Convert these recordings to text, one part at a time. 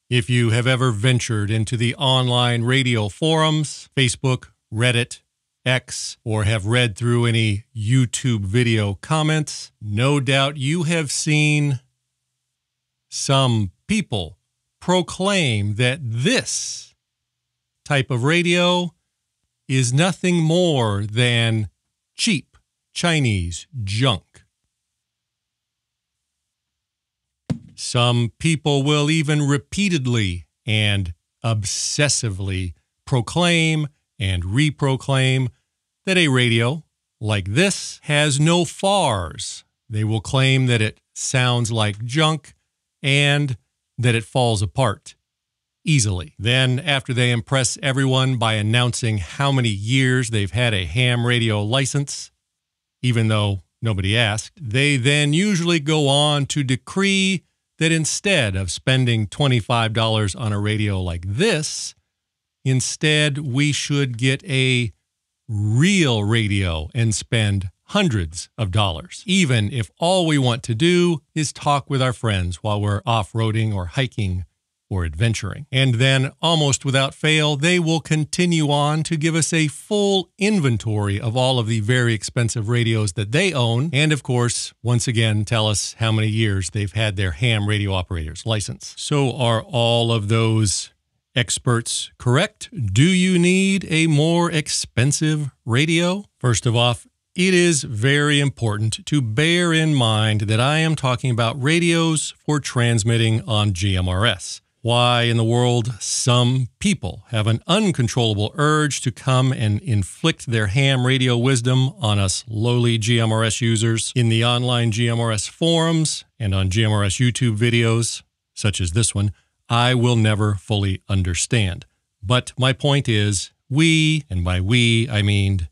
If you have ever ventured into the online radio forums, Facebook, Reddit, X, or have read through any YouTube video comments, no doubt you have seen some people proclaim that this type of radio is nothing more than cheap Chinese junk. Some people will even repeatedly and obsessively proclaim and reproclaim that a radio like this has no FARs. They will claim that it sounds like junk and that it falls apart easily. Then, after they impress everyone by announcing how many years they've had a ham radio license, even though nobody asked, they then usually go on to decree that instead of spending $25 on a radio like this, instead we should get a real radio and spend hundreds of dollars, even if all we want to do is talk with our friends while we're off-roading or hiking or adventuring. And then, almost without fail, they will continue on to give us a full inventory of all of the very expensive radios that they own, and of course, once again, tell us how many years they've had their ham radio operator's license. So are all of those experts correct? Do you need a more expensive radio? First of all, it is very important to bear in mind that I am talking about radios for transmitting on GMRS. Why in the world some people have an uncontrollable urge to come and inflict their ham radio wisdom on us lowly GMRS users in the online GMRS forums and on GMRS YouTube videos, such as this one, I will never fully understand. But my point is, we, and by we I mean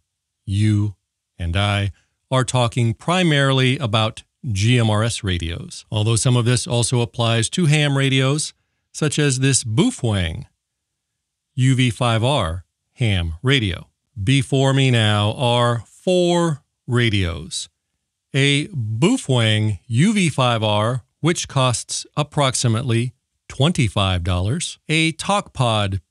you and I, are talking primarily about GMRS radios, although some of this also applies to ham radios, such as this Baofeng UV5R ham radio. Before me now are 4 radios. A Baofeng UV5R, which costs approximately $25. A TalkPod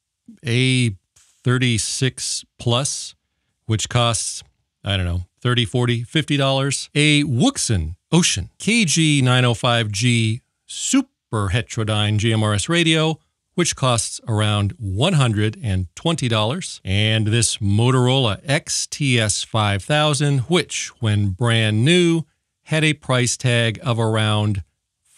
A36 Plus, which costs, I don't know, $30, $40, $50. A Wuxin Ocean KG905G Super heterodyne GMRS radio, which costs around $120, and this Motorola XTS5000, which, when brand new, had a price tag of around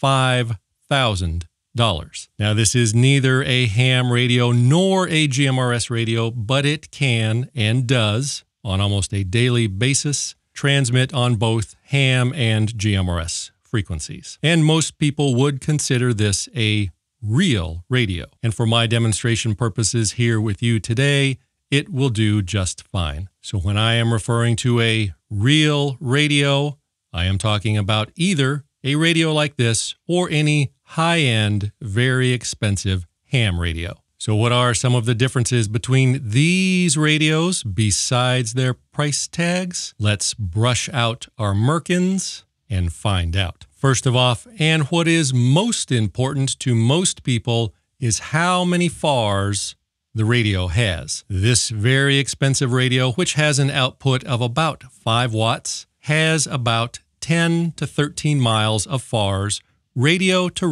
$5,000. Now, this is neither a ham radio nor a GMRS radio, but it can and does, on almost a daily basis, transmit on both ham and GMRS frequencies. And most people would consider this a real radio. And for my demonstration purposes here with you today, it will do just fine. So when I am referring to a real radio, I am talking about either a radio like this or any high-end, very expensive ham radio. So what are some of the differences between these radios besides their price tags? Let's brush out our merkins and find out. First of all, and what is most important to most people, is how many FARs the radio has. This very expensive radio, which has an output of about 5 watts, has about 10 to 13 miles of FARs, radio to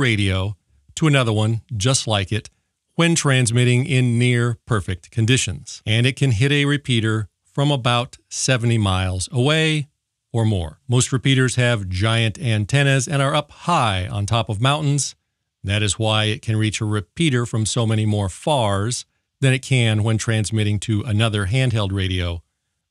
another one just like it, when transmitting in near perfect conditions. And it can hit a repeater from about 70 miles away or more. Most repeaters have giant antennas and are up high on top of mountains. That is why it can reach a repeater from so many more FARs than it can when transmitting to another handheld radio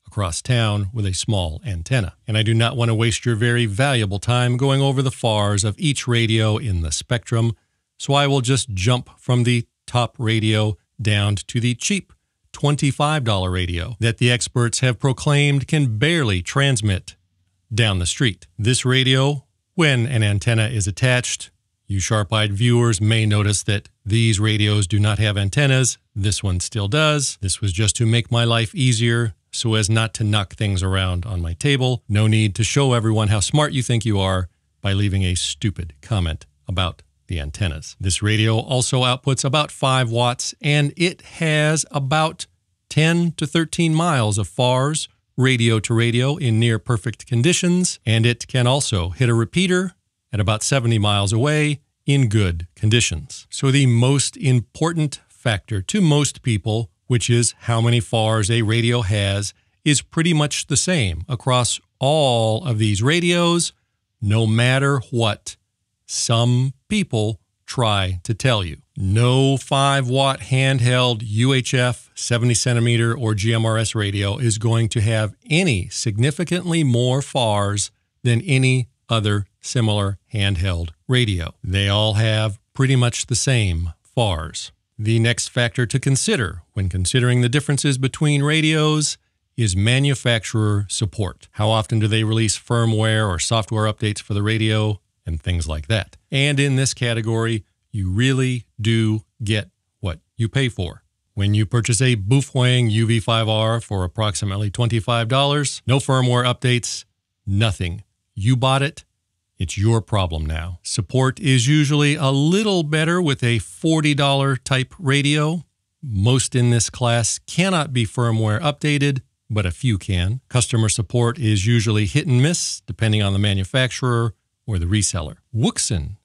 across town with a small antenna. And I do not want to waste your very valuable time going over the FARs of each radio in the spectrum, so I will just jump from the top radio down to the cheap $25 radio that the experts have proclaimed can barely transmit down the street. This radio, when an antenna is attached, you sharp-eyed viewers may notice that these radios do not have antennas. This one still does. This was just to make my life easier so as not to knock things around on my table. No need to show everyone how smart you think you are by leaving a stupid comment about the antennas. This radio also outputs about 5 watts, and it has about 10 to 13 miles of FARS, radio to radio, in near perfect conditions, and it can also hit a repeater at about 70 miles away in good conditions. So the most important factor to most people, which is how many FARs a radio has, is pretty much the same across all of these radios, no matter what some people try to tell you. No 5-watt handheld UHF 70 centimeter or GMRS radio is going to have any significantly more FARs than any other similar handheld radio. They all have pretty much the same FARs. The next factor to consider when considering the differences between radios is manufacturer support. How often do they release firmware or software updates for the radio and things like that? And in this category, you really do get what you pay for. When you purchase a Baofeng UV5R for approximately $25, no firmware updates, nothing. You bought it. It's your problem now. Support is usually a little better with a $40 type radio. Most in this class cannot be firmware updated, but a few can. Customer support is usually hit and miss, depending on the manufacturer or the reseller. Wuxin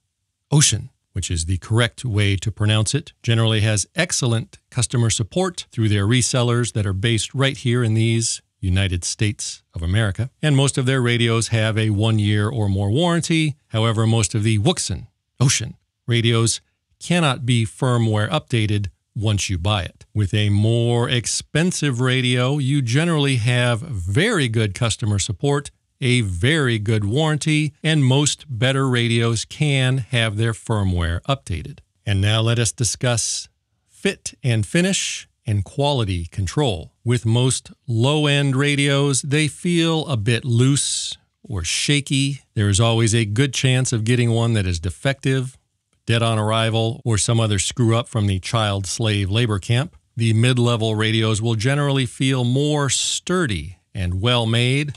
Ocean, which is the correct way to pronounce it, generally has excellent customer support through their resellers that are based right here in these United States of America. And most of their radios have a 1-year or more warranty. However, most of the Wuxin Ocean radios cannot be firmware updated once you buy it. With a more expensive radio, you generally have very good customer support, a very good warranty, and most better radios can have their firmware updated. And now let us discuss fit and finish and quality control. With most low-end radios, they feel a bit loose or shaky. There is always a good chance of getting one that is defective, dead on arrival, or some other screw-up from the child slave labor camp. The mid-level radios will generally feel more sturdy and well-made,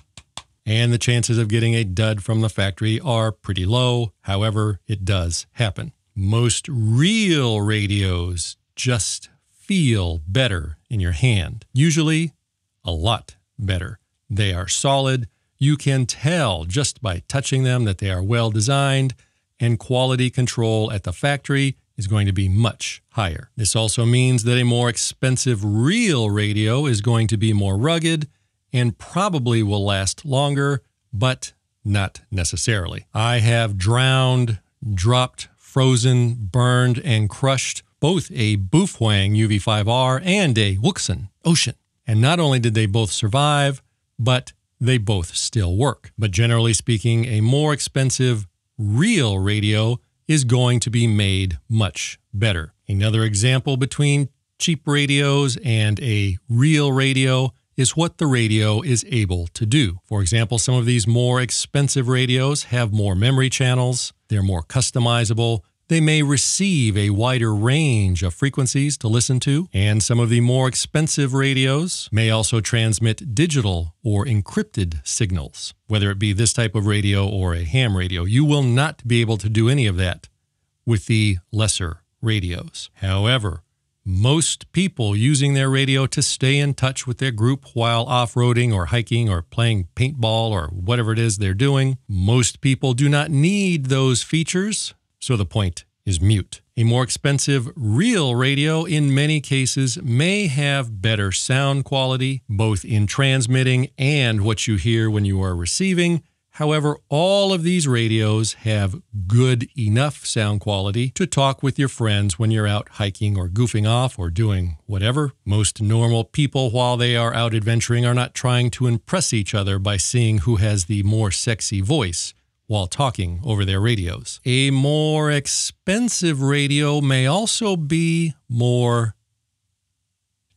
and the chances of getting a dud from the factory are pretty low. However, it does happen. Most real radios just feel better in your hand. Usually, a lot better. They are solid. You can tell just by touching them that they are well designed, and quality control at the factory is going to be much higher. This also means that a more expensive real radio is going to be more rugged and probably will last longer, but not necessarily. I have drowned, dropped, frozen, burned, and crushed both a Baofeng UV5R and a Wuxin Ocean. And not only did they both survive, but they both still work. But generally speaking, a more expensive real radio is going to be made much better. Another example between cheap radios and a real radio is what the radio is able to do. For example, some of these more expensive radios have more memory channels, they're more customizable, they may receive a wider range of frequencies to listen to, and some of the more expensive radios may also transmit digital or encrypted signals. Whether it be this type of radio or a ham radio, you will not be able to do any of that with the lesser radios. However, most people using their radio to stay in touch with their group while off-roading or hiking or playing paintball or whatever it is they're doing, most people do not need those features. So the point is mute. A more expensive real radio in many cases may have better sound quality, both in transmitting and what you hear when you are receiving. However, all of these radios have good enough sound quality to talk with your friends when you're out hiking or goofing off or doing whatever. Most normal people, while they are out adventuring, are not trying to impress each other by seeing who has the more sexy voice while talking over their radios. A more expensive radio may also be more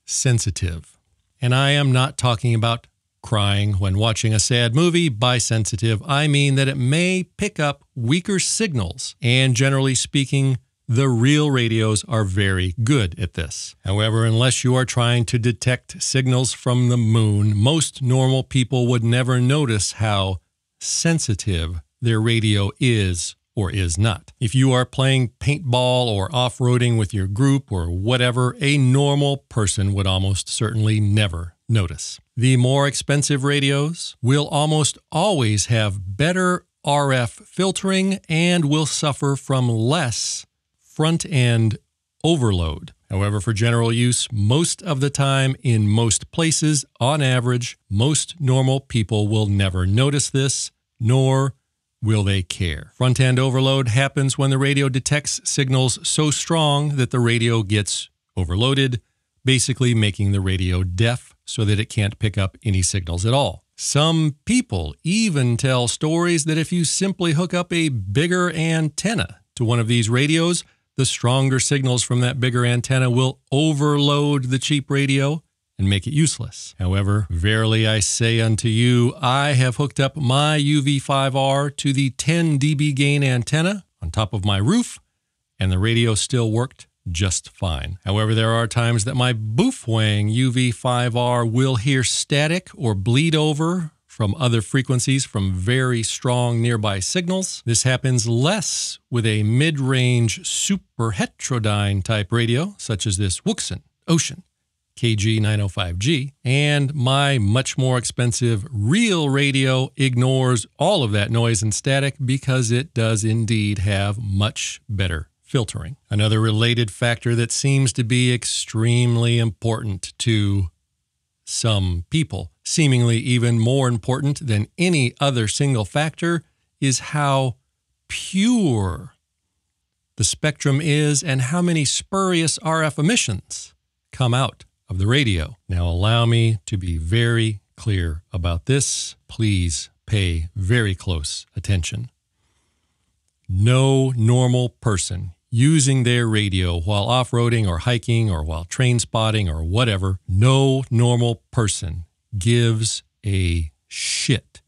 sensitive. And I am not talking about crying when watching a sad movie. By sensitive, I mean that it may pick up weaker signals, and generally speaking, the real radios are very good at this. However, unless you are trying to detect signals from the moon, most normal people would never notice how sensitive their radio is or is not. If you are playing paintball or off-roading with your group or whatever, a normal person would almost certainly never notice. The more expensive radios will almost always have better RF filtering and will suffer from less front-end overload. However, for general use, most of the time, in most places, on average, most normal people will never notice this, nor will they care. Front-end overload happens when the radio detects signals so strong that the radio gets overloaded, basically making the radio deaf so that it can't pick up any signals at all. Some people even tell stories that if you simply hook up a bigger antenna to one of these radios, the stronger signals from that bigger antenna will overload the cheap radio and make it useless. However, verily I say unto you, I have hooked up my UV5R to the 10 dB gain antenna on top of my roof, and the radio still worked just fine. However, there are times that my Boofwang UV5R will hear static or bleed over from other frequencies from very strong nearby signals. This happens less with a mid-range super heterodyne type radio, such as this Wuxin Ocean KG905G, and my much more expensive real radio ignores all of that noise and static because it does indeed have much better filtering. Another related factor that seems to be extremely important to some people, seemingly even more important than any other single factor, is how pure the spectrum is and how many spurious RF emissions come out of the radio. Now, allow me to be very clear about this. Please pay very close attention. No normal person using their radio while off-roading or hiking or while train spotting or whatever, no normal person gives a shit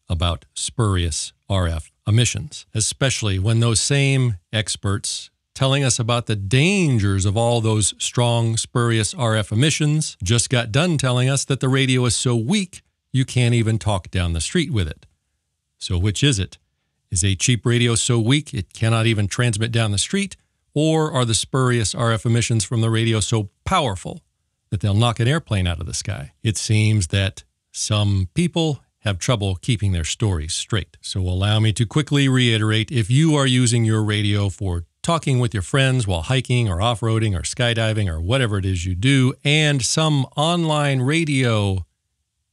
about spurious RF emissions, especially when those same experts telling us about the dangers of all those strong, spurious RF emissions just got done telling us that the radio is so weak you can't even talk down the street with it. So which is it? Is a cheap radio so weak it cannot even transmit down the street, or are the spurious RF emissions from the radio so powerful that they'll knock an airplane out of the sky? It seems that some people have trouble keeping their stories straight. So allow me to quickly reiterate, if you are using your radio for talking with your friends while hiking or off-roading or skydiving or whatever it is you do, and some online radio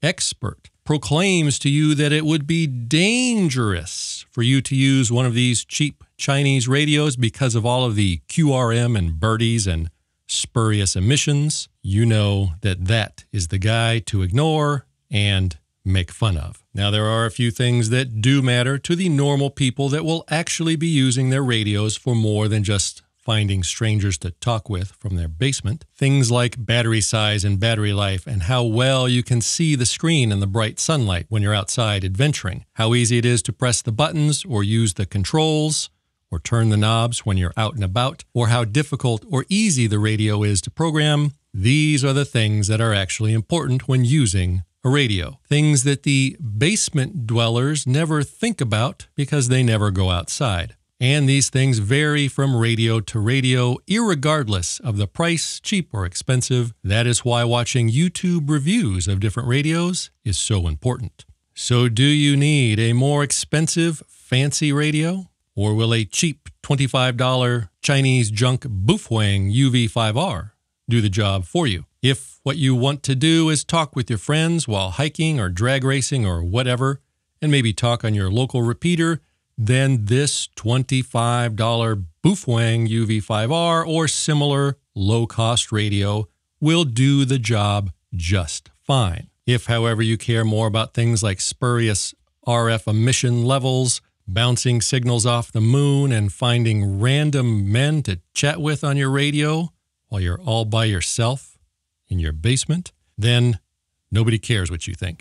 expert proclaims to you that it would be dangerous for you to use one of these cheap Chinese radios because of all of the QRM and birdies and spurious emissions, you know that that is the guy to ignore and make fun of. Now, there are a few things that do matter to the normal people that will actually be using their radios for more than just finding strangers to talk with from their basement. Things like battery size and battery life and how well you can see the screen in the bright sunlight when you're outside adventuring. How easy it is to press the buttons or use the controls or turn the knobs when you're out and about, or how difficult or easy the radio is to program. These are the things that are actually important when using a radio. Things that the basement dwellers never think about because they never go outside. And these things vary from radio to radio, irregardless of the price, cheap or expensive. That is why watching YouTube reviews of different radios is so important. So do you need a more expensive, fancy radio? Or will a cheap $25 Chinese junk Boofwang UV5R do the job for you? If what you want to do is talk with your friends while hiking or drag racing or whatever, and maybe talk on your local repeater, then this $25 Boofwang UV5R or similar low-cost radio will do the job just fine. If, however, you care more about things like spurious RF emission levels, bouncing signals off the moon, and finding random men to chat with on your radio while you're all by yourself in your basement, then nobody cares what you think.